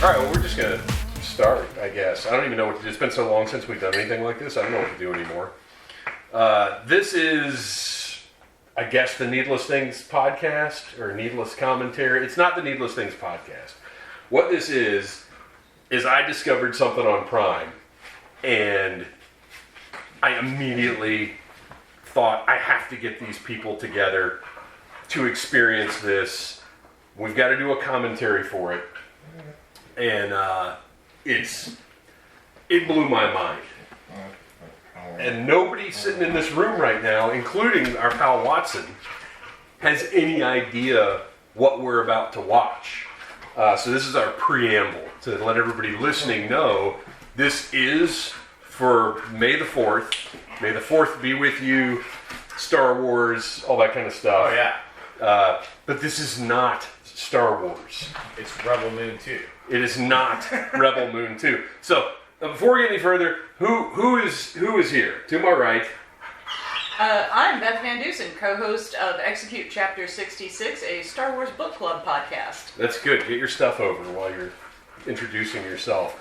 Alright, well, we're just going to start, I guess. I don't even know what to do. It's been so long since we've done anything like this. I don't know what to do anymore. This is, I guess, the Needless Things podcast, or Needless Commentary. It's not the Needless Things podcast. What this is I discovered something on Prime, and I immediately thought, I have to get these people together to experience this. We've got to do a commentary for it. And it blew my mind. And nobody sitting in this room right now, including our pal Watson, has any idea what we're about to watch. So this is our preamble to let everybody listening know this is for May the 4th. May the 4th be with you, Star Wars, all that kind of stuff. Oh, yeah. But this is not Star Wars. It's Rebel Moon 2. It is not Rebel Moon 2. So, before we get any further, who is here? To my right. I'm Beth Van Dusen, co-host of Execute Chapter 66, a Star Wars book club podcast. That's good. Get your stuff over while you're introducing yourself.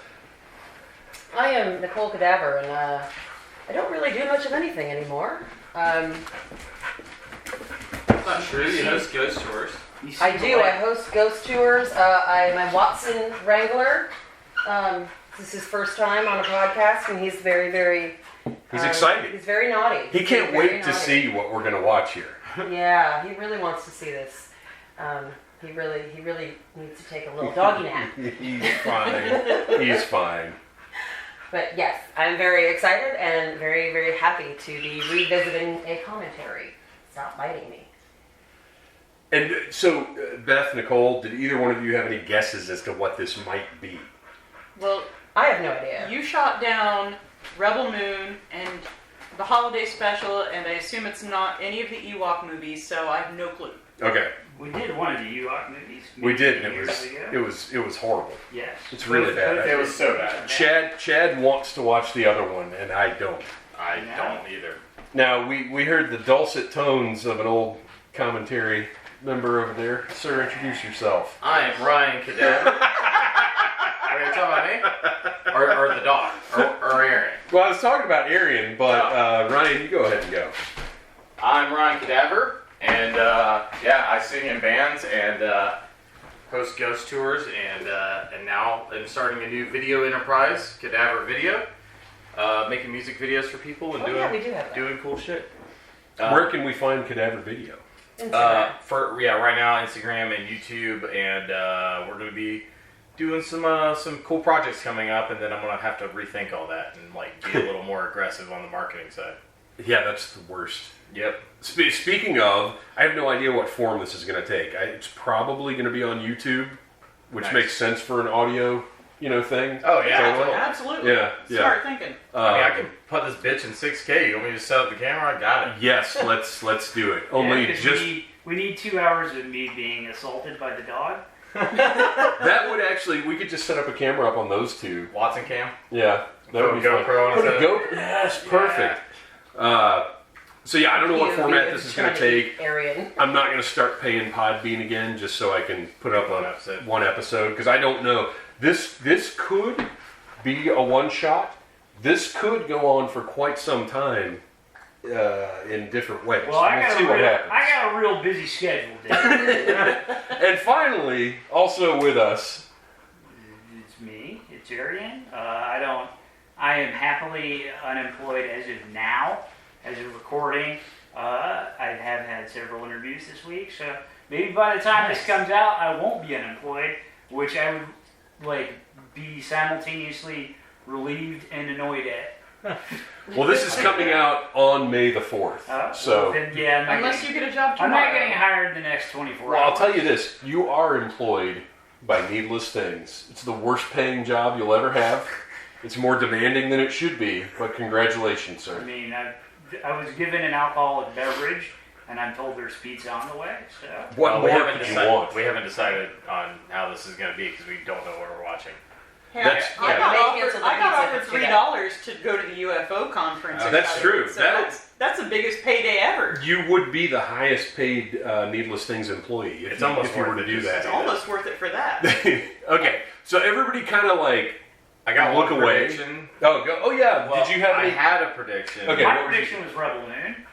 I am Nicole Cadaver, and I don't really do much of anything anymore. That's not true. You host ghost tours. I do. I host ghost tours. I'm a Watson Wrangler. This is his first time on a podcast, and he's very, very... He's excited. He's very naughty. He can't wait to see what we're going to watch here. Yeah, he really wants to see this. He really needs to take a little doggy nap. He's fine. He's fine. But yes, I'm very excited and very, very happy to be revisiting a commentary. Stop biting me. And so, Beth, Nicole, did either one of you have any guesses as to what this might be? Well, I have no idea. you shot down Rebel Moon and the holiday special, and I assume it's not any of the Ewok movies, so I have no clue. Okay. We did one of the Ewok movies. We did, and years ago. it was horrible. Yes. It's really bad. It was so bad. Chad wants to watch the other one, and I don't. I don't either. Now, we heard the dulcet tones of an old commentary member over there. Sir, introduce yourself. I am Ryan Cadaver. Are you talking about me? Or the dog? Or Aaron? Well, I was talking about Arian, but Ryan, you go ahead and go. I'm Ryan Cadaver, and I sing in bands and host ghost tours, and now I'm starting a new video enterprise, Cadaver Video, making music videos for people and we do have that. doing cool shit. Where can we find Cadaver Video? Instagram. Right now Instagram and YouTube, and we're going to be doing some cool projects coming up, and then I'm going to have to rethink all that and be a little more aggressive on the marketing side. Yeah, that's the worst. Yep. Speaking of, I have no idea what form this is going to take. It's probably going to be on YouTube, which Nice. makes sense for an audio, thing. Oh, yeah. Totally. Absolutely. Yeah. Start thinking. I can put this bitch in 6K. You want me to set up the camera? I got it. Yes, let's do it. Only 'cause just we need 2 hours of me being assaulted by the dog. that would actually, we could just set up a camera up on those two. Watson cam. Yeah, that would be GoPro fun. on Put a it. GoPro. Yes, perfect. So yeah, I don't know what format this is going to take. Arian. I'm not going to start paying Podbean again just so I can put up on one episode because I don't know. This could be a one shot. This could go on for quite some time in different ways. Well, I we'll see what happens. got a real busy schedule, Dave. And finally, also with us. It's me. It's Arian. I am happily unemployed as of now, as of recording. I have had several interviews this week, so maybe by the time this comes out, I won't be unemployed, which I would be simultaneously relieved and annoyed at. Well, this is coming out on May the 4th. So, well, then, yeah, Unless you get a job I'm tomorrow. not getting hired the next 24 well, hours. I'll tell you this: you are employed by Needless Things. It's the worst paying job you'll ever have. It's more demanding than it should be, but congratulations, sir. I mean, I was given an alcoholic beverage, and I'm told there's pizza on the way. So What we more haven't could you decided. want? We haven't decided on how this is going to be because we don't know what we're watching. Hey, That's- I yeah. got They offered, canceled the I got pizza offered for $3 to go to the UFO conference. That's true. So That- that's the biggest payday ever. You would be the highest paid Needless Things employee if, It's you, almost if you were worth to it do just that. It's almost worth it for that. Okay, so everybody kind of like I got look one away. prediction. Oh yeah. Well, Did you have I any? had a prediction. Okay. My what was prediction was Rebel Moon.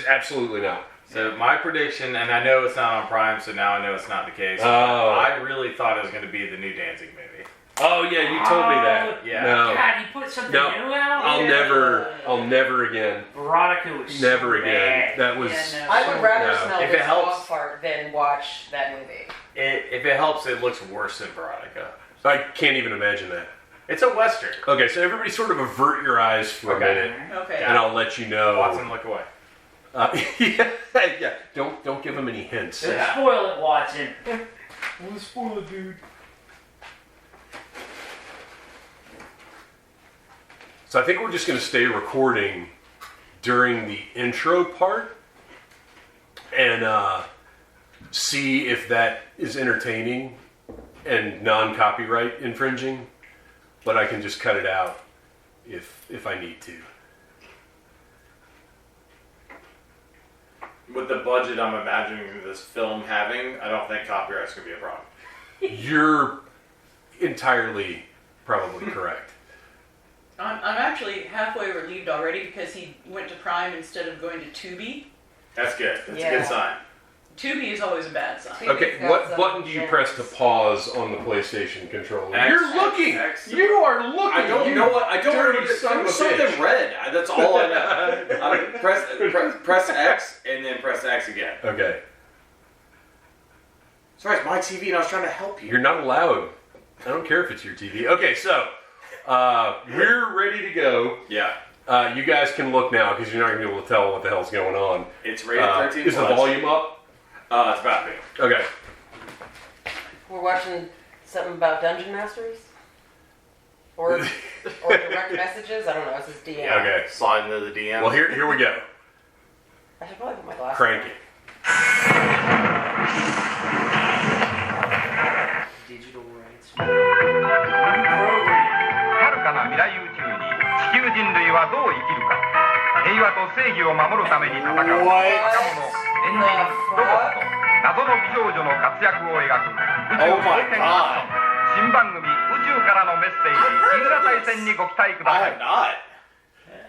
Absolutely not. So my prediction, and I know it's not on Prime, so now I know it's not the case. Oh. I really thought it was going to be the new Danzig movie. Oh yeah, you told me that. Yeah. No, God, you put something No. new out? I'll never again. Veronica was Never so again. bad. That was. Yeah, no. I would rather No. smell If this it helps. dog fart than watch that movie. If it helps, it looks worse than Veronica. I can't even imagine that. It's a Western. Okay, so everybody sort of avert your eyes for Okay. a minute, Okay. and I'll let you know. Watson, look away. Yeah. Don't give him any hints. Don't Yeah. spoil it, Watson. Don't spoil it, dude. So I think we're just going to stay recording during the intro part and see if that is entertaining and non-copyright infringing. But I can just cut it out if I need to. With the budget I'm imagining this film having, I don't think copyright's going to be a problem. You're entirely probably correct. I'm actually halfway relieved already because he went to Prime instead of going to Tubi. That's good. That's a Yeah. good sign. Tubi is always a bad sign. Okay, what button do you press to pause on the PlayStation controller? X. You're looking! X. You are looking! I don't you know what. I don't dirty know. son of a There's something bitch. red. That's all I know. Press X and then press X again. Okay. Sorry, it's my TV and I was trying to help you. You're not allowed. I don't care if it's your TV. Okay, so we're ready to go. Yeah. You guys can look now because you're not going to be able to tell what the hell's going on. It's rated 13 Is the plus. volume up? It's about to be. Okay. We're watching something about Dungeon Masters? Or direct messages? I don't know. It's this DM. Okay. Slide into the DM. Well, here we go. I should probably put my glasses Crank on. it. Digital rights. 遥かな未来宇宙に地球人類はどう生きるか平和と正義を守るために戦う若者エンジンロボット謎の美少女の活躍を描く宇宙 Oh 冒 my 険 god. 新番組宇宙からのメッセージイグラ大戦にご期待くだ I さい have not.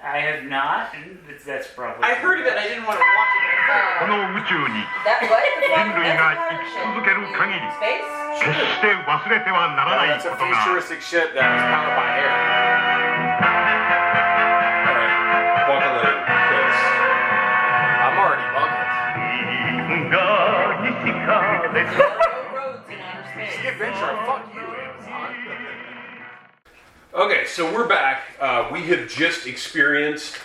I have not, and that's probably. I heard of it. I didn't want to watch it. この宇宙に That what?人類が生き続ける限り Space? 決して忘れてはならない That's こ a とが futuristic ship that was powered by air. Alright. Buckle in, because I'm already buckled. 銀河に光れ There are no roads in outer space. The adventure. Fuck you, Amazon. Okay, so we're back. We have just experienced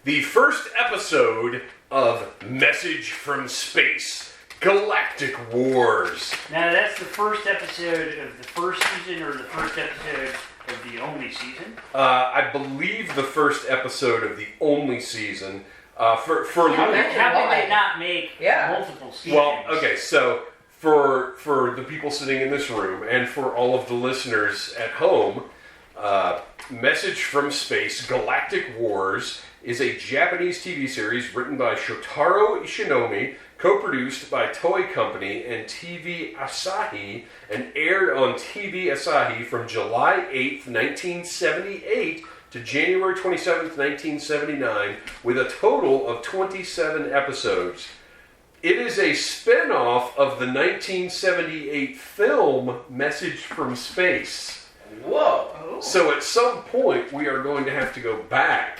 the first episode of Message from Space, Galactic Wars. Now that's the first episode of the first season, or the first episode of the only season. I believe the first episode of the only season. For Yeah, the- How did they not make Yeah. multiple seasons? well, okay, so for the people sitting in this room and for all of the listeners at home, Message from Space, Galactic Wars is a Japanese TV series written by Shotaro Ishinomi, co-produced by Toei Company and TV Asahi, and aired on TV Asahi from July 8th, 1978 to January 27th, 1979, with a total of 27 episodes. It is a spin-off of the 1978 film Message from Space. Whoa. So at some point, we are going to have to go back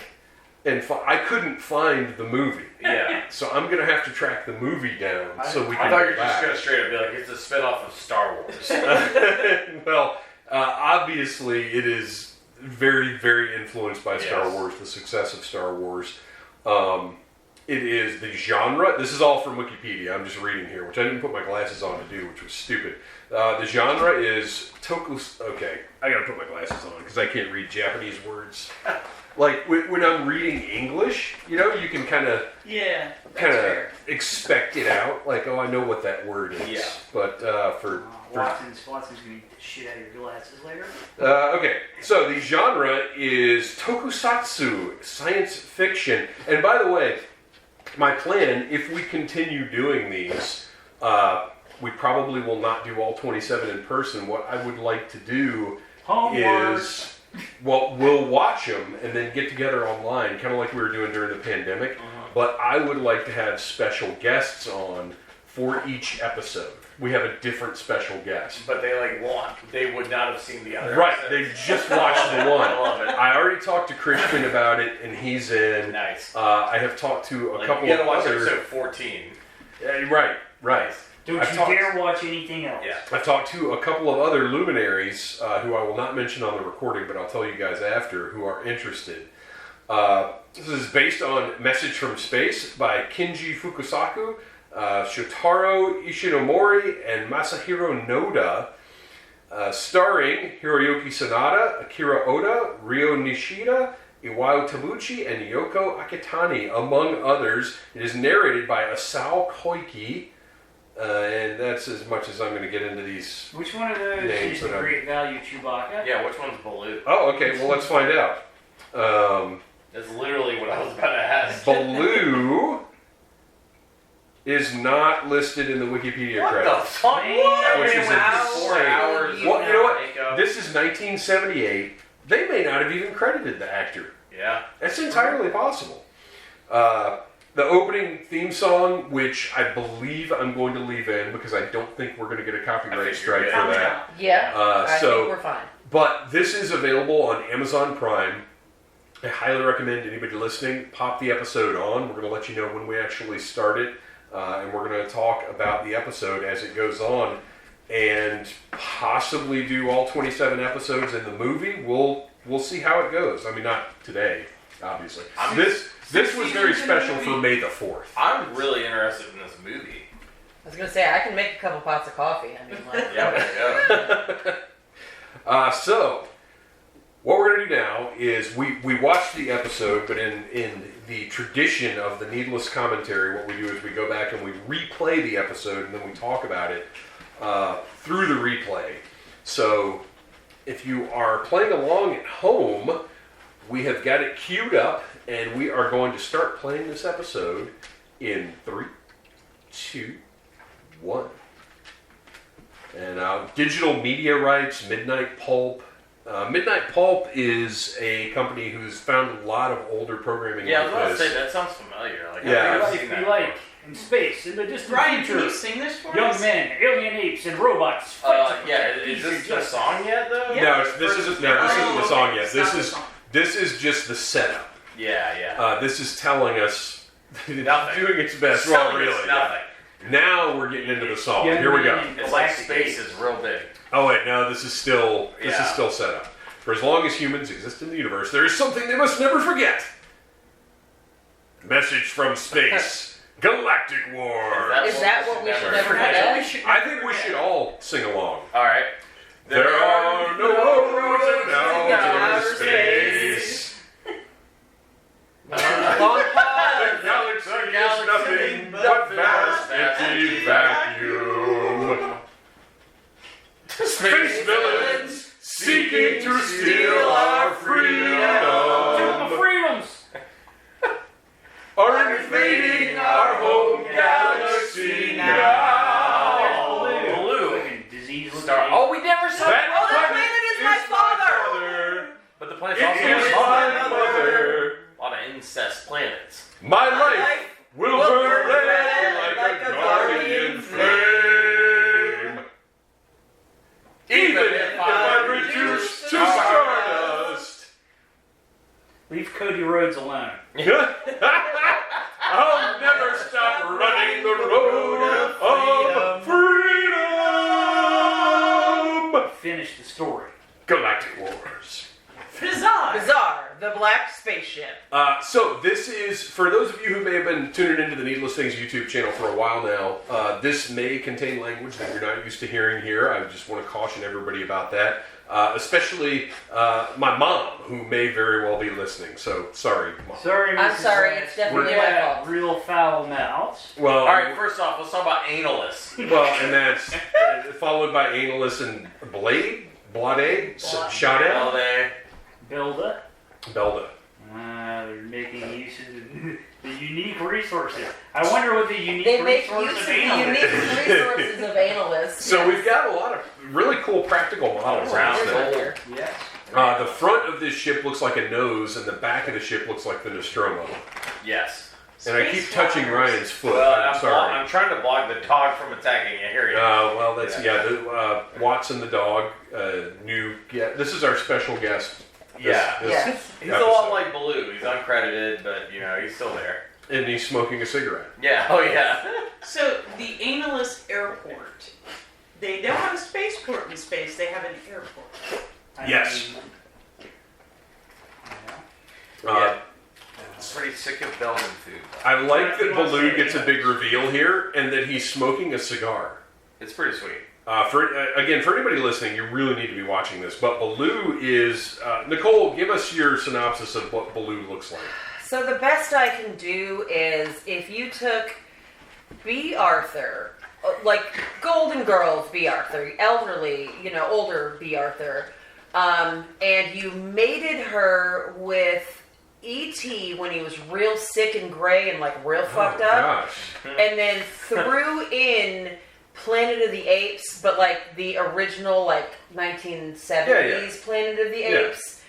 and I couldn't find the movie. Yeah. So I'm going to have to track the movie down so we I can thought go you were just back. going to straight up be like, it's a spin-off of Star Wars. Well, obviously it is very, very influeed by Star Yes. Wars, the success of Star Wars. It is the genre. This is all from Wikipedia. I'm just reading here, which I didn't put my glasses on to do, which was stupid. The genre is tokus. Okay, I gotta put my glasses on because I can't read Japanese words. Like when I'm reading English, you know, you can kind of expect it out. Like, oh, I know what that word is. Yeah. But for Watson's gonna beat the shit out of your glasses later. okay, so the genre is tokusatsu, science fiction. And by the way, my plan, if we continue doing these, we probably will not do all 27 in person. What I would like to do is, well, we'll watch them and then get together online, kind of like we were doing during the pandemic. But I would like to have special guests on for each episode. We have a different special guest. But they they would not have seen the other. Right, episodes. they just watched the one. I love it. I already talked to Christian about it, and he's in. Nice. I have talked to a couple you of gotta watch other. episode 14. Right. Don't I've you talked- dare watch anything else. Yeah. I've talked to a couple of other luminaries who I will not mention on the recording, but I'll tell you guys after, who are interested. This is based on Message from Space by Kinji Fukusaku, Shotaro Ishinomori, and Masahiro Noda, starring Hiroyuki Sanada, Akira Oda, Ryo Nishida, Iwao Tabuchi, and Yoko Akitani, among others. It is narrated by Asao Koike, and that's as much as I'm going to get into these. Which one of those Names is the that I'm- great value Chewbacca? Yeah, which one's Baloo? Oh, okay, well, let's find out. That's literally what I was about to ask. Baloo is not listed in the Wikipedia What credits. the fuck? Which is Wow. insane. 4 hours. Well, you know what? Makeup. This is 1978. They may not have even credited the actor. Yeah. That's entirely possible. The opening theme song, which I believe I'm going to leave in because I don't think we're going to get a I copyright think strike you're for good. that. Yeah, I so- think we're fine. But this is available on Amazon Prime. I highly recommend anybody listening, pop the episode on. We're going to let you know when we actually start it. And we're going to talk about the episode as it goes on. And possibly do all 27 episodes in the movie. We'll see how it goes. I mean, not today, obviously. This was very special for May the 4th. I'm really interested in this movie. I was gonna say I can make a couple pots of coffee. I mean, like, Yeah, there you go. So, what we're going to do now is we watch the episode, but in the tradition of the needless commentary, what we do is we go back and we replay the episode, and then we talk about it through the replay. So, if you are playing along at home, we have got it queued up, and we are going to start playing this episode in 3, 2, 1. And digital media rights, Midnight Pulp. Midnight Pulp is a company who's found a lot of older programming Yeah, I was like about to this. say, that sounds familiar. Like, Yeah. I think I've If seen you that like, in space, in the distant Ryan, can future, you sing this for young us? men, alien apes, and robots before. fight to Yeah, protect is peace this and the justice. song yet, though? Yeah. No, this isn't the song yet. It's not the song. This is just the setup. Yeah. This is telling us it's Nothing. doing its best. Selling Well, really, us yeah. nothing. Now we're getting into the song. Young Here we go. men in It's like Galactic space apes. is real big. Oh wait, no, this is still Yeah. set up. For as long as humans exist in the universe, there is something they must never forget. Message from space. Galactic War. Is that what we should never forget? forget? I think we should all sing along. All right. There are no roads in outer space. The galaxy is nothing but vast empty vacuum. Space villains seeking to steal our freedom Freedoms! are invading our home galaxy now. Blue. Fucking disease Star. Oh, we never saw That Oh, the planet planet is my father. father. But the planet's It also is my mother. A lot of incest planets. My life will burn red like a guardian flame. Even if I'm reduced to stardust. Leave Cody Rhodes alone. I'll never stop running the road of freedom. Finish the story. Galactic Wars. Bizarre, the black spaceship. So this is, for those of you who may have been tuning into the Needless Things YouTube channel for a while now, this may contain language that you're not used to hearing here. I just want to caution everybody about that. Especially my mom, who may very well be listening. So, sorry, Mom. Sorry, I'm Mrs. sorry, West. it's definitely We my got fault. real foul mouths. Well, All right, first off, let's talk about analus. well, and that's followed by analus and blade, shade, Builder. belda. They're making use of the unique resources. I wonder what the unique They make resource use of of the analysts. unique resources of analysts. So we've got a lot of really cool practical models on Round this gold. thing. There. Yes. The front of this ship looks like a nose, and the back of the ship looks like the Nostromo. Yes. And I keep touching Ryan's foot. Well, I'm sorry. I'm trying to block the dog from attacking you. Here you go. Well, that's Watson the dog. This is our special guest. Yeah. Yes. He's a lot like Baloo. He's uncredited, but he's still there. And he's smoking a cigarette. Yeah. Oh yeah. So the analyst airport, they don't have a spaceport in space. They have an airport. Yes. Yeah. I'm pretty sick of Belgian food. I like that Baloo gets a big reveal here, and that he's smoking a cigar. It's pretty sweet. For anybody listening, you really need to be watching this. But Baloo is Nicole. Give us your synopsis of what Baloo looks like. So the best I can do is if you took B. Arthur, like Golden Girls B. Arthur, elderly, older B. Arthur, and you mated her with E.T. when he was real sick and gray and like real fucked up, Gosh. and then threw in Planet of the Apes, but like the original like 1970s Planet of the Apes.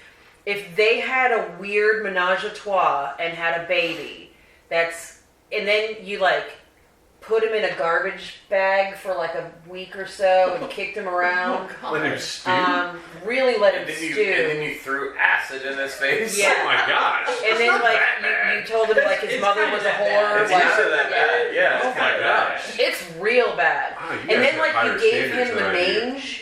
If they had a weird menage a trois and had a baby, and then you like put him in a garbage bag for like a week or so and kicked him around. Let him stew. Really let him And stew. then you threw acid in his face. Yeah. Oh my gosh. And then like you told him like his It's mother kinda was a that whore. bad. It's like, usually that bad. Yeah. Oh it's my kinda bad. gosh. It's real bad. Wow, you And guys then have like higher you gave standards him the than I do. mange,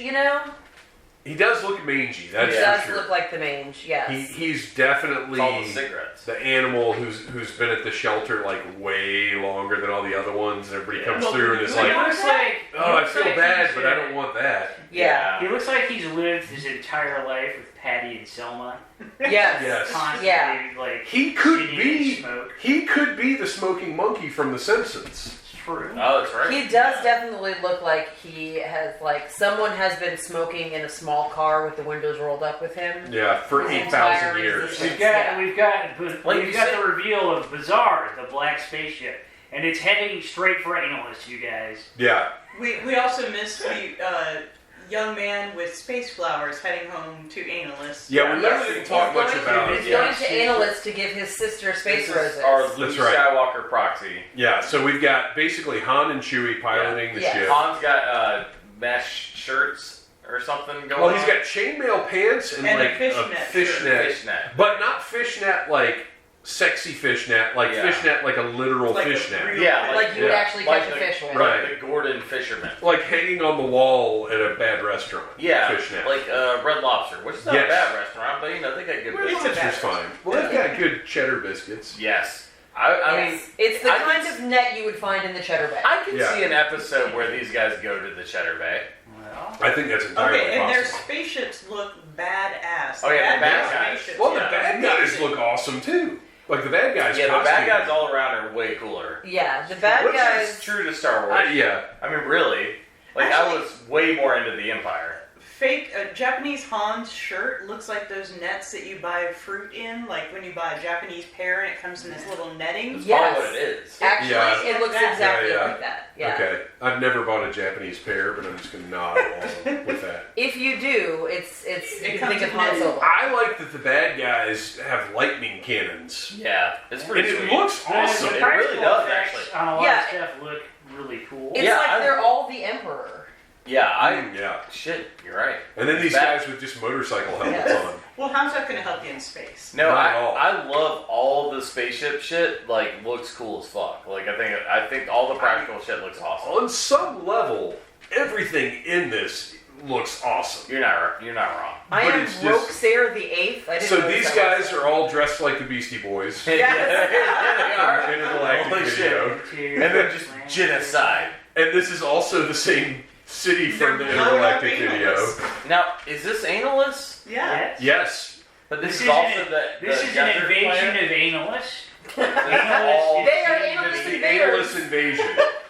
He does look mangy. That's He for does sure. look like the mange, yes. He's definitely It's all the cigarettes. the animal who's been at the shelter like way longer than all the other ones, and everybody comes through and is He like, looks like "Oh, I looks feel like bad, he's, but I don't want that." Yeah. He looks like he's lived his entire life with Patty and Selma. Yes. Yes. Constantly, Yeah. like He could shitting be. in smoke. He could be the smoking monkey from The Simpsons. It's true. Oh, that's right. He does definitely look like he has, like, someone has been smoking in a small car with the windows rolled up with him. Yeah, for His 8,000 entire years. existence. We've got Like you said- the reveal of Bizarre, the black spaceship, and it's heading straight for analysts, you guys. Yeah. We also missed the young man with space flowers heading home to analysts. Yeah, we Yes, really didn't talk much about He's it. going to analysts to give his sister space This is roses. our Luke That's right. Skywalker proxy. Yeah, so we've got basically Han and Chewie piloting the Yeah. ship. Han's got mesh shirts or something going Well, on. he's got chainmail pants and And a like fishnet fishnet, fishnet. but not fishnet like sexy fishnet, like Yeah. fishnet like a literal Like a fishnet. real- Yeah, like you would yeah. actually like catch a the- fish with. Right. Like the Gordon Fisherman. Like hanging on the wall at a bad restaurant. Yeah, Fishnet. like Red Lobster, which is not Yes. a bad restaurant, but they got good Well, biscuits. Lobster's fine. Well, they've got good cheddar biscuits. Yes. I mean, Yes. It's the I kind can of net you would find in the cheddar bag. I can Yeah. see an episode where these guys go to the Cheddar Bay. Well, I think that's entirely Okay, and their possible. spaceships look badass. Oh, yeah, the bad guys' guys. spaceships, Well, the yeah. bad guys look awesome too. Like the bad guys. Yeah, the bad costume. guys all around are way cooler. Yeah, the bad Which guys. is true to Star Wars. Yeah. I mean, really. Like, I Actually- was way more into the Empire. Fake Japanese Han's shirt looks like those nets that you buy fruit in, like when you buy a Japanese pear and it comes in this little netting. That's Yes. probably what it is. Actually, Yeah. it looks Yeah, exactly yeah. like that. Yeah. Okay. I've never bought a Japanese pear, but I'm just gonna nod along with that. If you do, it's It you comes think of in Han netting. Solo. I like that the bad guys have lightning cannons. Yeah, it's And pretty it sweet. looks awesome. The It really practical does, effects actually. on a lot Yeah. of stuff look really cool. It's Yeah, like they're all the Emperor. Yeah, Yeah. Shit, you're right. And then these Bad- guys with just motorcycle helmets Yes. on. Well, how's that going to help you in space? No, Not at all. I love all the spaceship shit. Like, looks cool as fuck. Like, I think all the practical shit looks awesome. On some level, everything in this looks awesome. You're not wrong. I But am it's just- Rokesair the Eighth. I didn't So know these that guys was- are all dressed like the Beastie Boys. Yes. In a Galactic Holy video. And then just genocide. And this is also the same city from the They're blowing up Galactic video. analysts. Now, is this analyst? Yeah. Yes. But this, This is is also an, the this is an desert invasion planet? of analysts. All- Analysts They are is- analysts. It's the Invaders. analist invasion.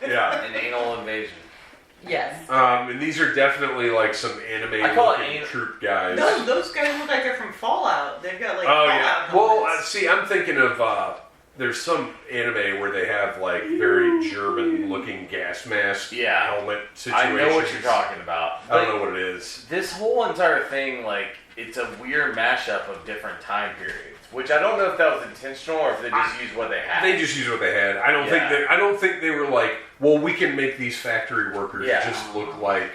Yeah. An anal invasion. Yes. And these are definitely like some anime I call it looking anal- troop guys. No, those guys look like they're from Fallout. They've got like Oh Fallout yeah. Well, helmets. see, I'm thinking of there's some anime where they have like very German-looking gas mask Yeah. helmet situations. I know what you're talking about. I don't know what it is. This whole entire thing, like, it's a weird mashup of different time periods. Which I don't know if that was intentional or if they just used what they had. They just use what they had. I don't think they were like, well, we can make these factory workers just look like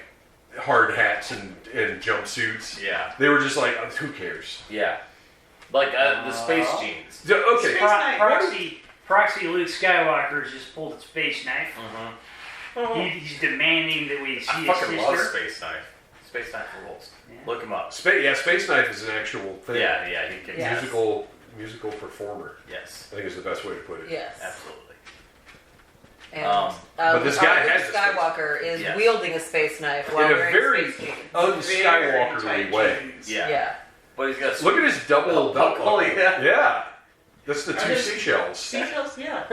hard hats and jumpsuits. Yeah. They were just like, who cares? Yeah. Like the space jeans. Yeah, okay. Space knife. Proxy Luke Skywalker just pulled a space knife. Mm-hmm. He's demanding that we see I his fucking sister. love Space Knife. Space Knife rules. Yeah. Look him up. Space Knife is an actual thing. Yeah, he can. Yeah. Musical performer. Yes, I think is the best way to put it. Yes. absolutely. And, but this guy Luke has a space Skywalker is Yes. wielding a space knife while In a wearing very space jeans. un-Skywalkerly tight way. jeans. Yeah. Yeah. But he's got. Look at his double belt Oh, buckle. yeah. Yeah. That's the Are two those seashells. Seashells, yeah.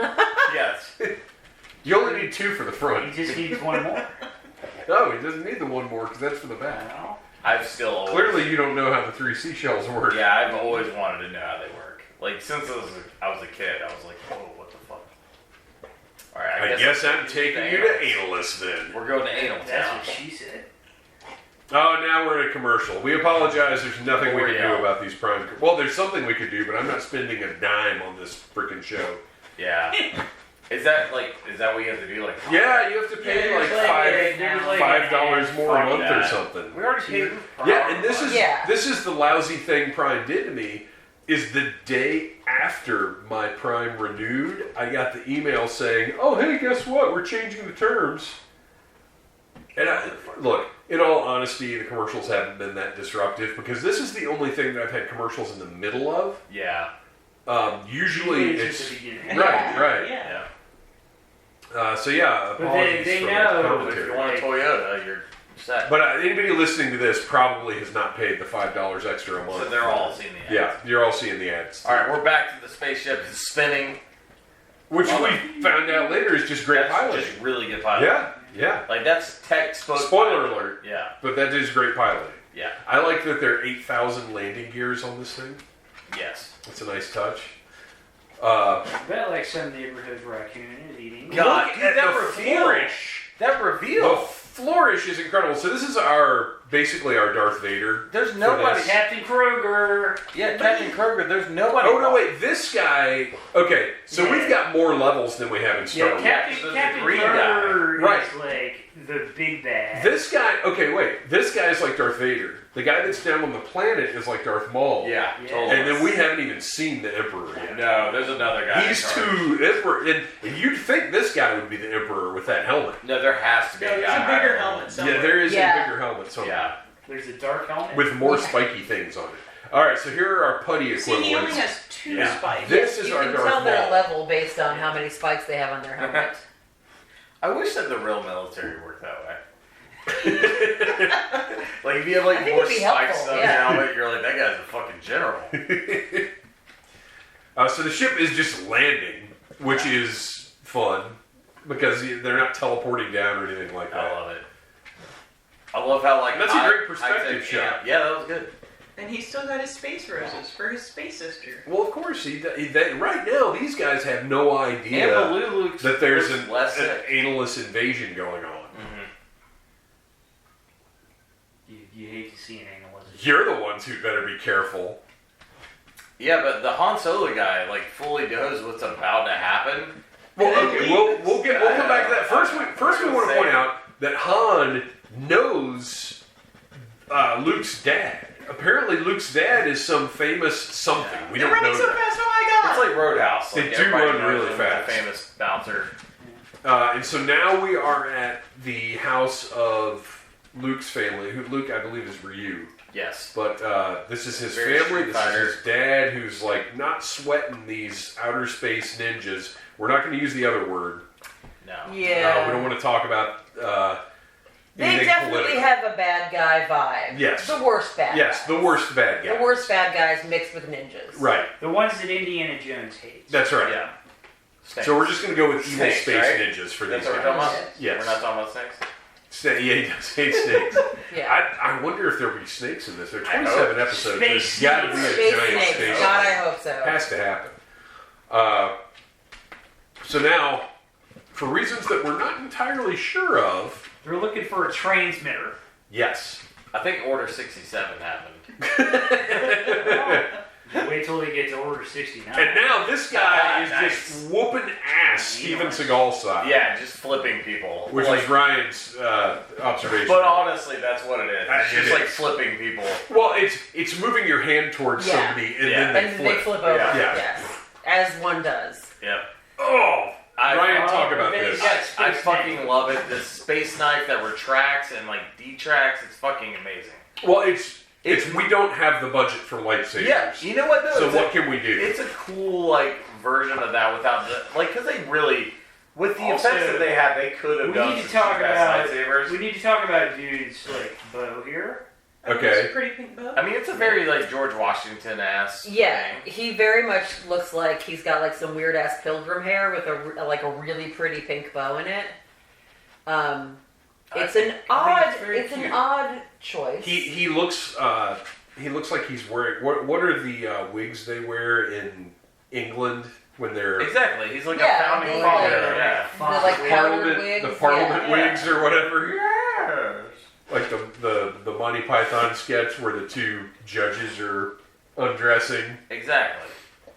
Yes. You only need two for the He front. just needs one more. No, he doesn't need the one more because that's for the back. Well, I've still always, Clearly, you don't know how the three seashells work. Yeah, I've always wanted to know how they work. Like since I was a kid, I was like, oh, what the fuck. All right, I guess I'm taking you to analist then. We're going to anal that's town. what she said. Oh, now we're in a commercial. We apologize. There's nothing we can do Yeah. about these Prime. Well, there's something we could do, but I'm not spending a dime on this freaking show. Yeah. Is that what you have to do? Like, Yeah, you have to pay Yeah, like there's like $5 more a fuck month or that. something. we already paid. Yeah, and this Yeah. is the lousy thing Prime did to me. Is the day after my Prime renewed, I got the email saying, "Oh, hey, guess what? We're changing the terms." And look, in all honesty, the commercials haven't been that disruptive because this is the only thing that I've had commercials in the middle of. Yeah. Usually It's it's just the beginning. right. Yeah. So yeah, But apologies they for know the If commentary. you want a Toyota, you're set. But anybody listening to this probably has not paid the $5 extra a month. So they're all seeing the ads. Yeah, you're all seeing the ads. All right, we're back to the spaceship spinning. Which we found out later is just great That's piloting. just really good piloting. Yeah. Like that's textbook. Spoiler piloting. alert. Yeah. But that is great piloting. Yeah. I like that there are 8,000 landing gears on this thing. Yes. That's a nice touch. I bet like some neighborhood raccoon is eating. God, Look dude, at that the reveal. flourish. That The reveal. flourish is incredible. So this is basically our Darth Vader. There's nobody. this. Captain Kroger. Yeah, Captain Kroger. There's nobody. Oh no, wait! This guy. Okay, so Yeah. we've got more levels than we have in Star Yeah, Wars. Captain, there's a Captain green Kroger guy. is like the big bad. This guy. Okay, wait. This guy is like Darth Vader. The guy that's down on the planet is like Darth Maul. Yeah, Yeah. totally. And then we haven't even seen the Emperor yet. No, there's another guy. He's in charge. too Emperor, and you'd think this guy would be the Emperor with that helmet. No, there has to be No, a there's guy. a bigger higher. helmet somewhere. Yeah, there is Yeah. a bigger helmet somewhere. Yeah. There's a dark helmet. With more Yeah. spiky things on it. All right, so here are our putty See, he only equivalents. has 2 Yeah. spikes. This is you our can Darth tell their Maul. level based on how many spikes they have on their helmet. I wish that the real military worked that way. Like if you have like I think more it'd be spikes helpful, on yeah. your helmet, you're like, that guy's a fucking general. So the ship is just landing, which is fun because they're not teleporting down or anything like I that. love it. I love how like That's a great perspective high-tech- shot. Yeah, that was good. And he's still got his space roses for his space sister. Well, of course, right now these guys have no And idea the Lulu that there's looks an less sick. analist invasion going on. You hate to see an analyst. You're the ones who better be careful. Yeah, but the Han Solo guy like fully knows what's about to happen. Well, And okay, he we'll leaves. come back to that. First, we want to Same. point out that Han knows Luke's dad. Apparently, Luke's dad is some famous something. We They're don't know running so that. fast, oh my It's god! like Roadhouse. They Like, do everybody run knows really him, the fast. famous bouncer. And so now we are at the house of Luke's family, who Luke, I believe, is Ryu. Yes. But this is his Very family. Street This Fighter. is his dad, who's like not sweating these outer space ninjas. We're not going to use the other word. No. Yeah. We don't want to talk about. They anything definitely political. have a bad guy vibe. Yes. The worst bad Yes, guys. the worst bad guy. The worst bad guys mixed with ninjas. Right. The ones that Indiana Jones hates. That's right. Yeah. Snakes. So we're just going to go with evil Snakes, space right? ninjas for That's these what we're guys. talking about? Yes. We're not talking about snakes? Yeah, he does hate snakes. Yeah. I wonder if there'll be snakes in this. There are I 27 hope. epissodes. Space There's got to be a Space giant snakes. space. God, I hope so. Has to happen. So now, for reasons that we're not entirely sure of, They're looking for a transmitter. yes. I think Order 67 happened. Wait till they get to Order 69. And now this guy is Nice. just whooping ass Steven Seagal style. Yeah, just flipping people. Which Like, was Ryan's observation. but honestly, that's what it is. It's It just is. like flipping people. Well, it's moving your hand towards Yeah. somebody and Yeah. then And they flip over. Yeah. Yeah. Yes. As one does. Yep. Oh! Ryan, talk about they this. got I space fucking love it. This space knife that retracts and like detracts, it's fucking amazing. Well, it's we don't have the budget for lightsabers. Yeah, you know what though? So It's what a- can we do? It's a cool like version of that without the like because they really with the Also, effects that they had, they could have we done need to some talk cheap-ass about lightsabers. We need to talk about dudes like Bo here. Okay. It's a pretty pink bow. I mean, it's a very like George Washington ass. Yeah, thing. he very much looks like he's got like some weird ass pilgrim hair with a really pretty pink bow in it. It's an odd, very it's an cute. odd choice. He looks like he's wearing what are the wigs they wear in England when they're Exactly. He's like Yeah, a founding they father. like- Yeah. the like powdered Parliament wigs. the Parliament yeah. wigs or whatever. Yes. Like the Monty Python sketch where the two judges are undressing. Exactly.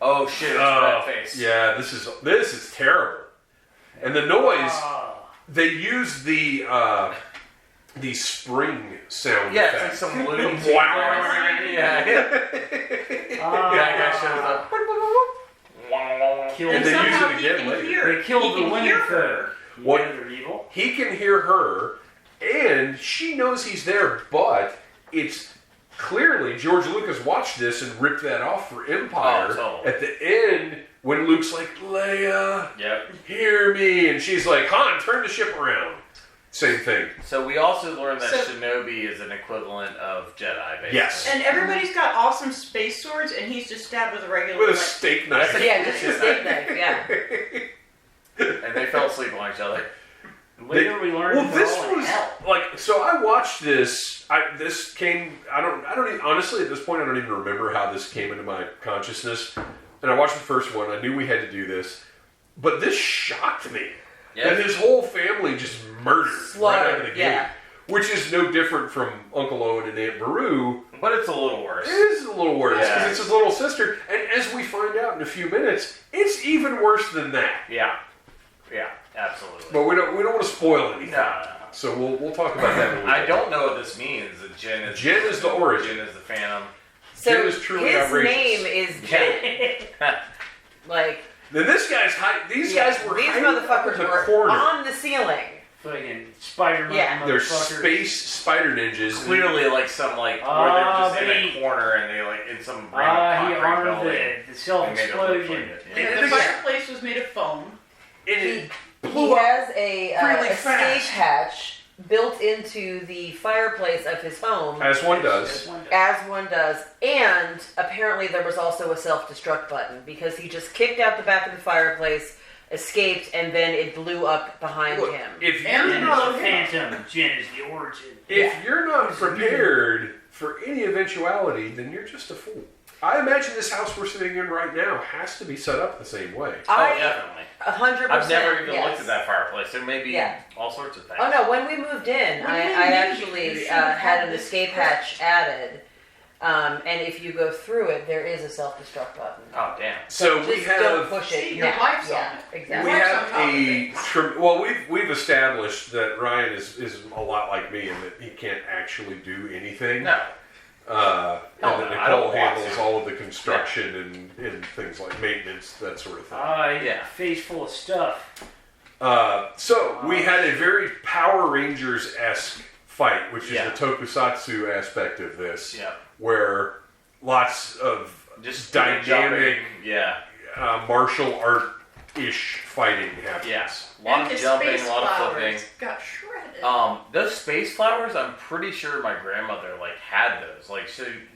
Oh shit! It's Oh, red face. yeah, this is terrible. And the noise Oh. they use the spring sound Yeah, effect. it's like some Looney Tunes. Wow. Yeah. That guy shows up. Killed And And they use somehow it he again can later. hear. They killed he the can women hear for her. What- Yeah, they're evil. He can hear her, and she knows he's there, but it's clearly George Lucas watched this and ripped that off for Empire. Oh, totally. At the end, when Luke's like, Leia, Yep. hear me, and she's like, Han, turn the ship around. Same thing. So we also learned that So- Shinobi is an equivalent of Jedi, basically. Yes. And everybody's got awesome space swords, and he's just stabbed with a regular. With a like, steak knife. That's Yeah, just a steak knife. Yeah. And they fell asleep on each other. Later we learned Well, they're this all in was hell. like so. I watched this. This came. I don't even, honestly at this point. I don't even remember how this came into my consciousness. And I watched the first one. I knew we had to do this, but this shocked me. Yeah. That his whole family just murdered right out of the gate, Yeah. which is no different from Uncle Owen and Aunt Beru. But it's a little worse. It is a little worse because Yeah. it's his little sister, and as we find out in a few minutes, it's even worse than that. Yeah. Yeah, absolutely. But we don't want to spoil anything. No. So we'll talk about that. When we I get don't know what this means. That Jin is the origin. Jin is the Phantom. So Jin is truly his outrageous. name is Jin. Like Then this guy's these yeah, guys were these hiding motherfuckers in the were corner. on the ceiling. Fucking Spider-Man Yeah. They're motherfuckers. space spider ninjas. Clearly, like some like where they're just in a corner and they like in some He random concrete armed building. the They made it look self-explosion. like it, And yeah. the fireplace was made of foam. It He blew up. has a really escape fast. hatch built into the fireplace of his home, As one does. as one does. And apparently there was also a self-destruct button because he just kicked out the back of the fireplace, escaped, and then it blew up behind Look, him. if And you're Jin not, is the Phantom. Jin is the origin. if you're not prepared for any eventuality, then you're just a fool. I imagine this house we're sitting in right now has to be set up the same way. Oh, I definitely. 100%. I've never even yes. looked at that fireplace. There may be Yeah. all sorts of things. Oh no! When we moved in, What do I you mean? actually You should have had had an this escape first. hatch added, and if you go through it, there is a self-destruct button. Oh, damn. So Just we don't have push it. See, your now. life's yeah, on it. exactly. we Life's have on top of a it. well we've established that Ryan is a lot like me in that he can't actually do anything. No. And No, that I don't Nicole want handles to. all of the construction and things like maintenance, that sort of thing. Yeah. Face full of stuff. So we had a very Power Rangers-esque fight, which is Yeah. the tokusatsu aspect of this, Yeah. where lots of Just dynamic, jumping. Yeah. martial art-ish fighting happens. Yes. A lot And of his jumping, space a lot of flowers flipping. got shredded. Those space flowers, I'm pretty sure my grandmother had those.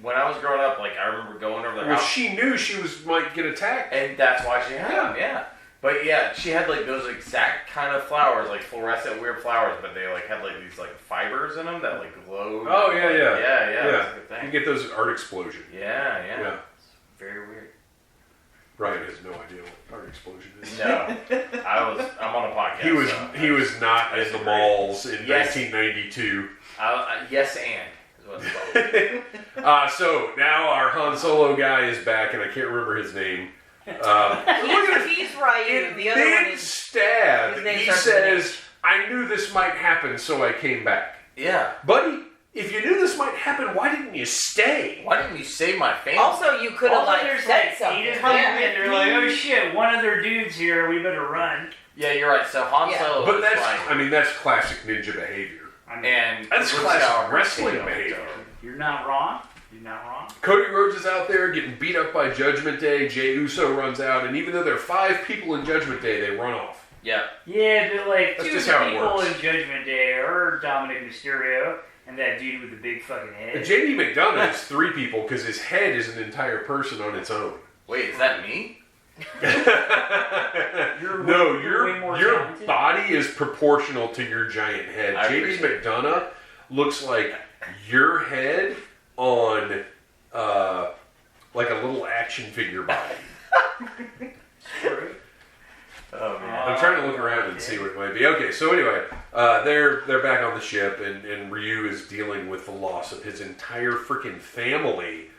When I was growing up, I remember going over their Well, house, she knew she might get attacked. and that's why she had Yeah. them. Yeah. But yeah, she had those exact kind of flowers, fluorescent weird flowers, but they had these fibers in them that glowed. Oh, yeah. Yeah. That's a good You thing. get those at Art Explosion. Yeah. Yeah. It's very weird. Ryan has no idea what Art Explosion is. No, I'm on a podcast. He was not in the malls in Yes. 1992. Yes, and is what it's called. So now our Han Solo guy is back, and I can't remember his name. He's Ryu. In The other one Big is Stab, his name he starts with an says, "I knew this might happen, so I came back." Yeah. Buddy, if you knew this might happen, why didn't you stay? Why didn't you save my family? Also, you could have Also, there's said 8 something. of them, and they're like, oh shit, one of their dudes here, we better run. Yeah, you're right. So Han Yeah. Solo But was that's, that's classic ninja behavior. I mean, and That's Luke classic Skywalker wrestling stayed behavior. over. you're not wrong. You're not wrong. Cody Rhodes is out there getting beat up by Judgment Day. Jey Uso runs out, and even though there are 5 people in Judgment Day, they run off. Yeah. Yeah, but That's 2 just how it people works. in Judgment Day are Dominic Mysterio and that dude with the big fucking head. And JD McDonough is 3 people because his head is an entire person on its own. Wait, is that me? No, you're way more your talented. body is proportional to your giant head. I JD appreciate McDonough looks like your head on like a little action figure body. Oh man. I'm trying to look around and see what it might be. Okay, so anyway, they're back on the ship, and Ryu is dealing with the loss of his entire freaking family.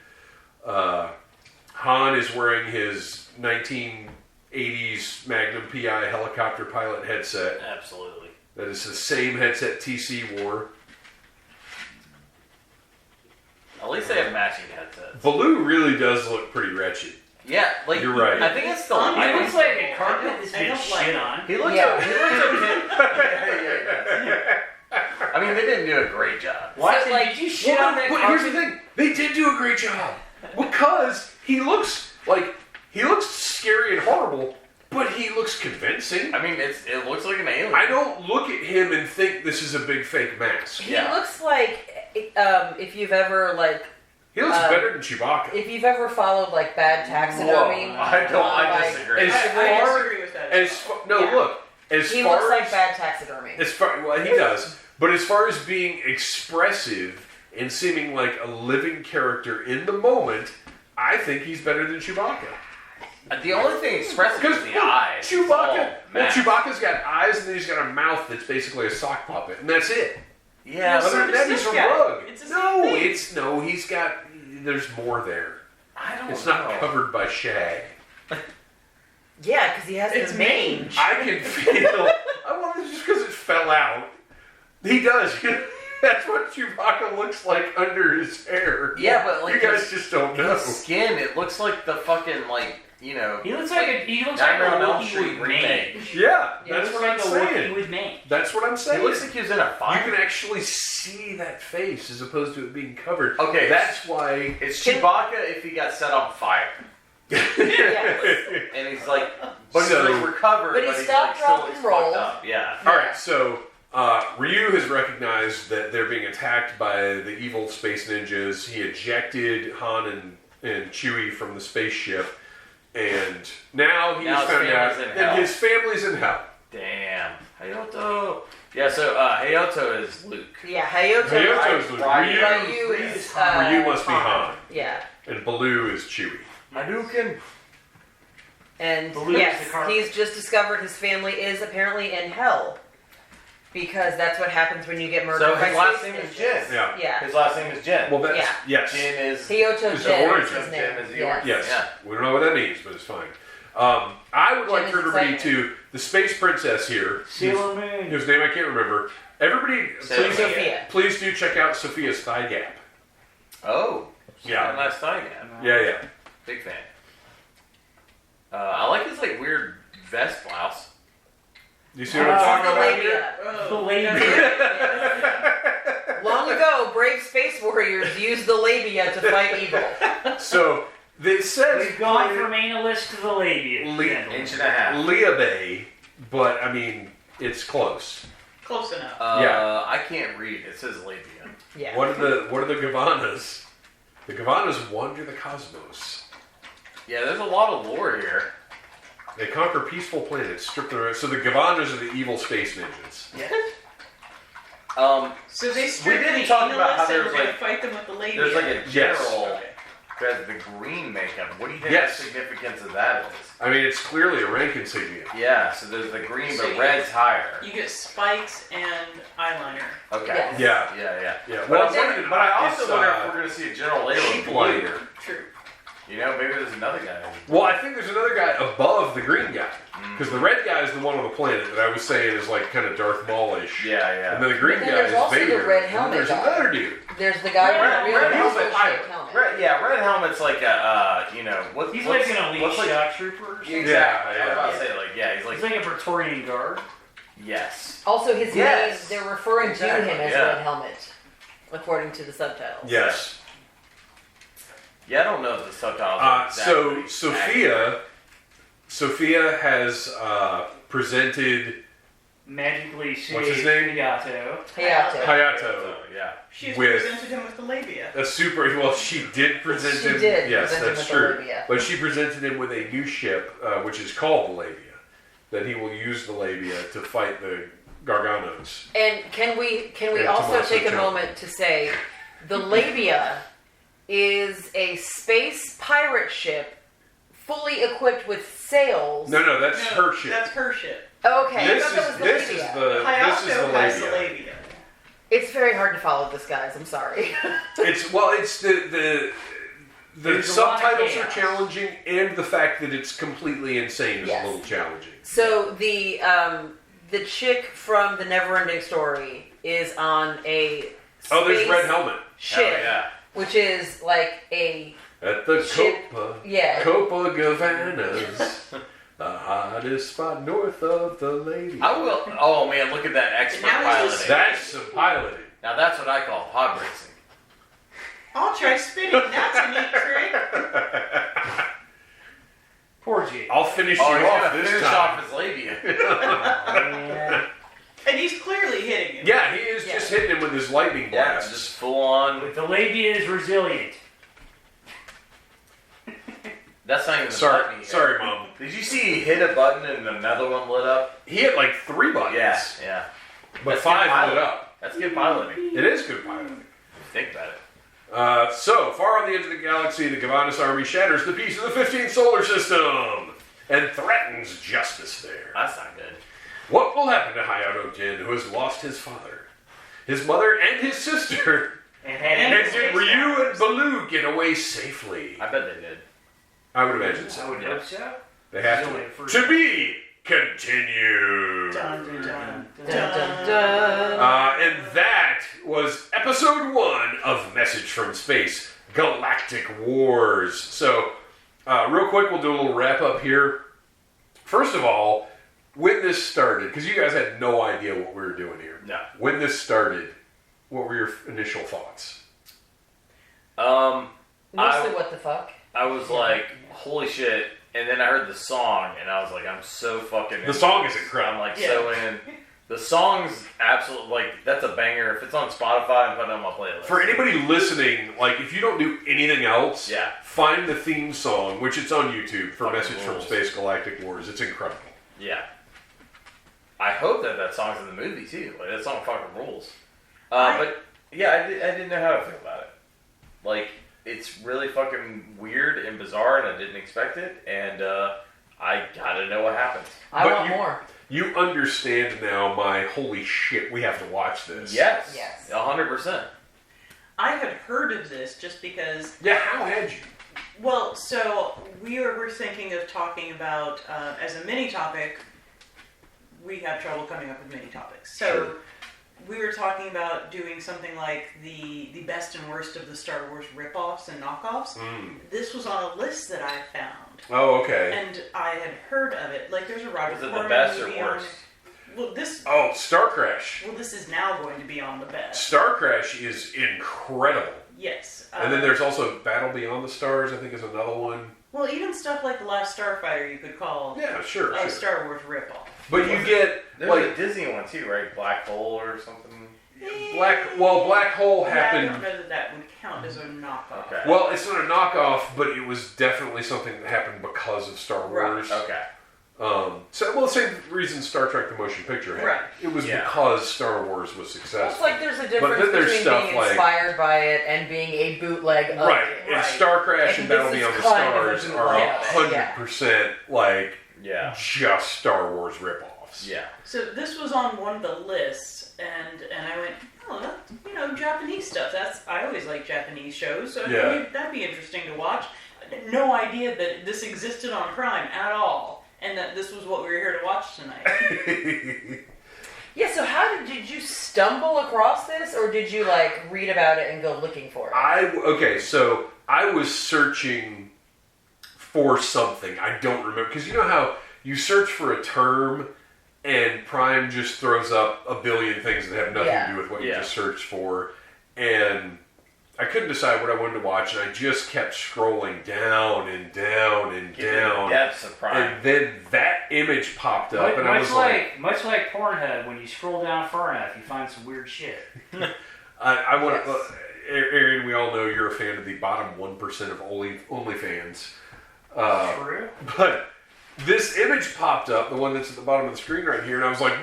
Han is wearing his 1980s Magnum PI helicopter pilot headset. Absolutely. That is the same headset TC wore. At least they have matching headsets. Baloo really does look pretty wretched. Yeah, You're right. I think it's the He lighting. looks like a carpet that's I been don't like shit it. on. He looks Yeah. okay. I mean, they didn't do a great job. Why So, like, did you shit Well, on that but carpet? here's the thing: they did do a great job because he looks scary and horrible, but he looks convincing. I mean, it looks like an alien. I don't look at him and think this is a big fake mask. He Yeah. looks like if you've ever He looks better than Chewbacca. if you've ever followed bad taxidermy. Whoa, I disagree. As I far disagree with that. Yeah. look, as He far looks like as, bad taxidermy. well, he does. But as far as being expressive and seeming like a living character in the moment, I think he's better than Chewbacca. The only thing expressive Because is the eyes. Chewbacca's got eyes and then he's got a mouth that's basically a sock puppet, and that's it. Yeah, so Other than that, does he's a this guy. rug. It's the same thing. He's got. There's more there. I don't It's know. not covered by shag. Yeah, because he has It's the mange. I can feel. It's just because it fell out. He does. That's what Chewbacca looks like under his hair. Yeah, but you guys just don't know. His skin, it looks like the fucking He looks like a Nightmare on Elm Wookiee Street with remake. mange. Yeah, He that's looks what like I'm a Wookiee saying. with mange. That's what I'm saying. It looks like he was in a You fire. can actually see that face as opposed to it being covered. Okay. That's why. It's Chewbacca if he got set on fire. Yes. And he's like, but So- he's like recovered, But he but he's stopped, like still dropped, looks and rolled. fucked up. Yeah. All right, so Ryu has recognized that they're being attacked by the evil space ninjas. He ejected Han and Chewie from the spaceship, and now he Now has his found out family's in that hell. his family's in hell. Damn. Hayato. Yeah, so Hayato is Luke. Yeah, Hayato. Hayato is Luke. Ryu is Ryu must be Han, Yeah. and Baloo is Chewie. Hadouken. And Baloo's the yes, carpet. he's just discovered his family is apparently in hell. Because that's what happens when you get murdered So by his last space name is ninjas. Jin. Yeah. Yeah. His last name is Jin. Well, that's Yeah. yes. Jin is. Hayato It's the Jin origin. is his name. Jin is the Yes. origin. Yes. Yeah. We don't know what that means, but it's fine. I would like Jin for is everybody exciting. to the space princess here, Sailor Moon. whose name I can't remember. Everybody, Sailor please, Moon. Sophia. please do check out Sophia's thigh gap. Oh. Yeah. Last time, yeah. Yeah. Big fan. I like his like weird vest blouse. You see what I'm talking about here? The labia. Long ago, brave space warriors used the labia to fight evil. So, they said... We've gone from analist to the labia. Inch and a half. Liabe, but, I mean, it's close. Close enough. Yeah. I can't read. It says labia. Yeah. What are the Gavanas? The Gavanas wander the cosmos. Yeah, there's a lot of lore here. They conquer peaceful planets, strip their... So the Gavanas are the evil space ninjas. Yeah. So they strip we didn't the talk about how analysts and there's we're gonna like fight them with the labia. there's like a Yes. general who has the green makeup. What do you think Yes. the significance of that is? I mean, it's clearly a rank insignia. Yeah, so there's the green, So but you red's higher. You get spikes and eyeliner. Okay. Yes. Yeah. Yeah. Well, But I also it's, wonder if we're going to see a General Layla sheep with blue. lighter. True. You know, maybe there's another guy. Well, I think there's another guy above the green guy. Because the red guy is the one on the planet that I was saying is like kind of Darth Maul-ish. Yeah. And then the green But then guy there's is also the Vader. red and helmet there's guy. another dude. There's the guy Red- with the red real helmet shaped helmet. Red helmet's like a, you know, He's like an elite what's like, shock trooper or something. Exactly. I was Yeah. about to say, he's He's like a Praetorian guard. yes. Also, his Yes. name, they're referring Exactly, to him as yeah. Red Helmet, according to the subtitles. Yes. Yeah, I don't know if the subtitles are So exactly Sophia has presented Magically shaped What's his name? Hayato. Hayato. Hayato yeah. She's With- presented him with the labia. a super. Well, she did present She him. did Yes, present him that's with the true. labia. But she presented him with a new ship, which is called the Labia. That he will use the Labia to fight the Garganos. And can we Yeah, also Tommaso take a Ciampa. moment to say the labia is a space pirate ship fully equipped with sails. No, that's No, her ship. That's her ship. Okay, This I thought that was the is labia. the Hayato has the Labia. labia. It's very hard to follow this, guys. I'm sorry. It's the There's a lot of subtitles are chaos. challenging, and the fact that it's completely insane is Yes. a little challenging. So the chick from the Neverending Story is on a Oh, there's space Red Helmet ship, Oh, yeah. which is like a at the Ship- Copa yeah. Gavanas, the hottest spot north of the Lady. I will. Oh man, look at that expert And now he's piloting. just- That's some piloting. Now that's what I call pod racing. I'll try spinning. That's a neat trick. Poor G. I'll finish Oh, you he's off gonna this finish time. off his labia. Man. And he's clearly hitting him. Yeah, he is just hitting him with his lightning Yeah, blast. just full on. But the labia is resilient. That's not even the button. he Sorry, hit. Mom. Did you see he hit a button and another one lit up? He hit like 3 buttons. Yeah. But That's 5 good piloting. lit up. That's good piloting. It is good piloting. Think about it. So, far on the edge of the galaxy, the Gavanas army shatters the peace of the 15th solar system and threatens justice there. That's not good. What will happen to Hayato Jin, who has lost his father, his mother, and his sister? And had And And did Ryu and Baloo get away safely? I bet they did. I would imagine I so. would hope so. They have Really, to. first- To be continued. Dun, dun, dun, Dun, dun, dun. And that was episode 1 of Message from Space, Galactic Wars. So, real quick, we'll do a little wrap up here. First of all, when this started, because you guys had no idea what we were doing here. No. When this started, what were your initial thoughts? Mostly what the fuck. I was like, holy shit. And then I heard the song, and I was like, I'm so fucking in. The song is I'm incredible. like, so in. The song's absolutely, like, that's a banger. If it's on Spotify, I'm putting it on my playlist. For anybody listening, like, if you don't do anything else, Yeah. find the theme song, which it's on YouTube for Fucking Message from rules. Space Galactic Wars. It's incredible. Yeah. I hope that song's in the movie, too. Like, that song fucking rules. But, yeah, I didn't know how to feel about it. Like, it's really fucking weird and bizarre, and I didn't expect it, and I gotta know what happens. I But want more. You understand now my holy shit, we have to watch this. Yes. Yes. 100%. I had heard of this just because. Yeah, how had you? Well, so we're thinking of talking about as a mini topic. We have trouble coming up with mini topics, so Sure. we were talking about doing something like the best and worst of the Star Wars ripoffs and knockoffs. This was on a list that I found, Oh, okay. and I had heard of it. Like, there's a Roger Is it the Corman best or movie worst? Oh, Star Crash. Well, this is now going to be on the best. Star Crash is incredible. Yes. And then there's also Battle Beyond the Stars, I think is another one. Well, even stuff like The Last Starfighter you could call sure. a Star Wars ripoff. But you get, There's like... a Disney one too, right? Black Hole or something? Black Hole happened... I don't know that would count as a knockoff. Okay. Well, it's not a knockoff, but it was definitely something that happened because of Star Wars. Right. Okay. The same reason Star Trek the Motion Picture had. Right. It was because Star Wars was successful. Well, it's like there's a difference then there's between stuff being like- inspired by it and being a bootleg of Right. it. And Star Crash and And Battle this Beyond is the kind of a Stars are bootleg. 100% like Yeah. just Star Wars ripoffs. Yeah. So this was on one of the lists, and I went, oh, that's, Japanese stuff. I always like Japanese shows, so that'd be interesting to watch. No idea that this existed on Prime at all, and that this was what we were here to watch tonight. Yeah, so how did you stumble across this, or did you read about it and go looking for it? So I was searching for something. I don't remember, because you know how you search for a term and Prime just throws up a billion things that have nothing to do with what you just searched for, and I couldn't decide what I wanted to watch, and I just kept scrolling down and down and down. The depths of Prime. And then that image popped up, and I was much like Pornhub, when you scroll down far enough, you find some weird shit. I want to. Arian, we all know you're a fan of the bottom 1% of OnlyFans. True. But this image popped up, the one that's at the bottom of the screen right here, and I was like,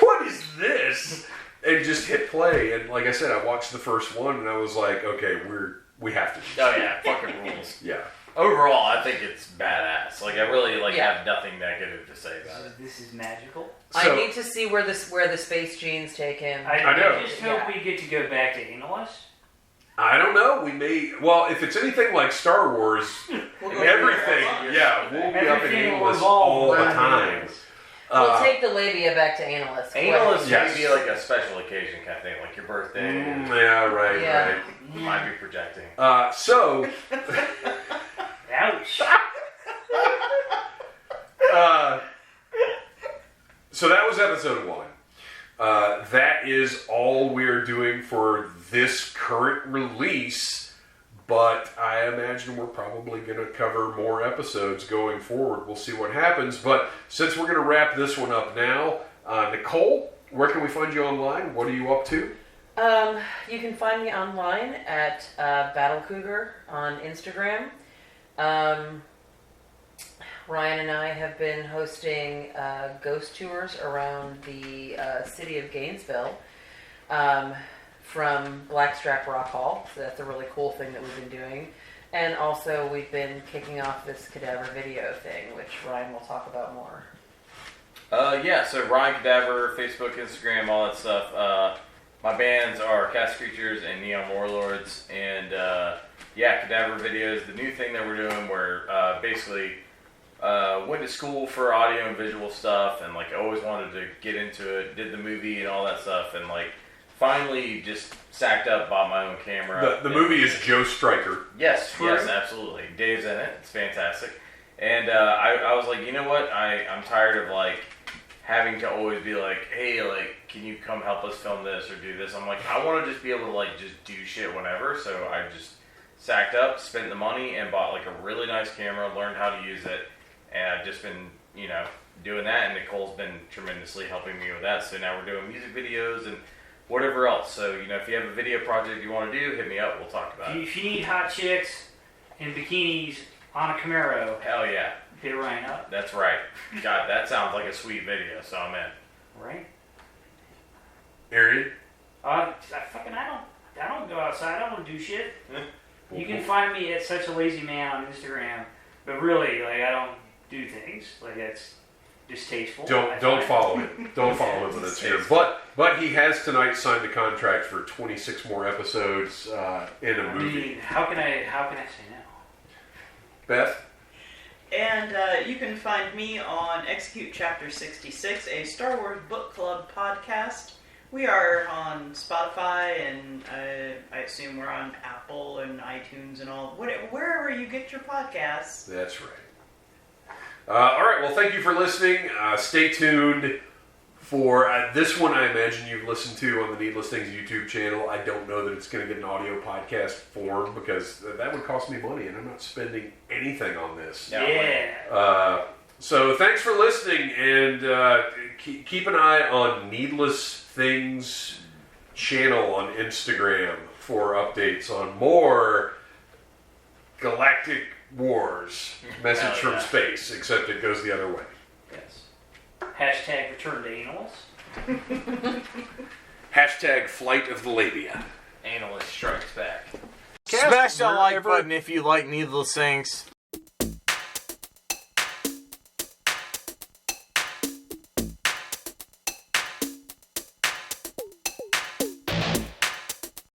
what is this? And just hit play, and like I said, I watched the first one, and I was like, okay, we have to do this. Oh yeah, fucking rules. Yeah. Overall, I think it's badass. I really have nothing negative to say about it. This is magical. So, I need to see where the space genes take him. I know. I just hope we get to go back to Analyst. I don't know. We may. Well, if it's anything like Star Wars, everything. Yeah, we'll be up in Everything will English revolve all the around time. Analyst. We'll take the labia back to Analyst. Analyst Yes. may be like a special occasion kind of thing, like your birthday. Yeah, right, Yeah. right. Might be projecting. So, Ouch. so that was episode 1. That is all we're doing for this current release, but I imagine we're probably going to cover more episodes going forward. We'll see what happens, but since we're going to wrap this one up now, Nicole, where can we find you online? What are you up to? You can find me online at Battle Cougar on Instagram. Ryan and I have been hosting ghost tours around the city of Gainesville from Blackstrap Rock Hall. So that's a really cool thing that we've been doing. And also we've been kicking off this cadaver video thing, which Ryan will talk about more. So Ryan Cadaver, Facebook, Instagram, all that stuff. My bands are Cast Creatures and Neon Warlords, and Cadaver Videos, the new thing that we're doing where basically went to school for audio and visual stuff, and always wanted to get into it, did the movie and all that stuff, and finally just sacked up, bought my own camera. The movie is Joe Stryker. Yes, absolutely. Dave's in it. It's fantastic. And I was like, you know what? I'm tired of having to always be like, hey, can you come help us film this or do this? I'm like, I want to just be able to just do shit whenever. So I just sacked up, spent the money, and bought a really nice camera, learned how to use it, and I've just been, doing that. And Nicole's been tremendously helping me with that. So now we're doing music videos and whatever else. So if you have a video project you want to do, hit me up. We'll talk about it. If you need hot chicks in bikinis on a Camaro, Hell yeah. hit Ryan up. That's right. God, that sounds like a sweet video, so I'm in. Right? Arian? I don't go outside. I don't do shit. You can find me at Such a Lazy Man on Instagram, but really, I don't do things. That's distasteful. Don't follow it. Don't follow him on Instagram. But he has tonight signed a contract for 26 more episodes in a movie. How can I say no? Beth? And you can find me on Execute Chapter 66, a Star Wars Book Club podcast. We are on Spotify, and I assume we're on Apple and iTunes and all, wherever you get your podcasts. That's right. All right, well, thank you for listening. Stay tuned for this one, I imagine you've listened to on the Needless Things YouTube channel. I don't know that it's going to get an audio podcast form because that would cost me money, and I'm not spending anything on this. Yeah. So thanks for listening, and keep an eye on Needless Things channel on Instagram for updates on more Galactic Wars. Message from space, except it goes the other way. Yes. Hashtag return to analist. Hashtag flight of the labia. Analyst strikes back. Smash that like button if you like Needless Things.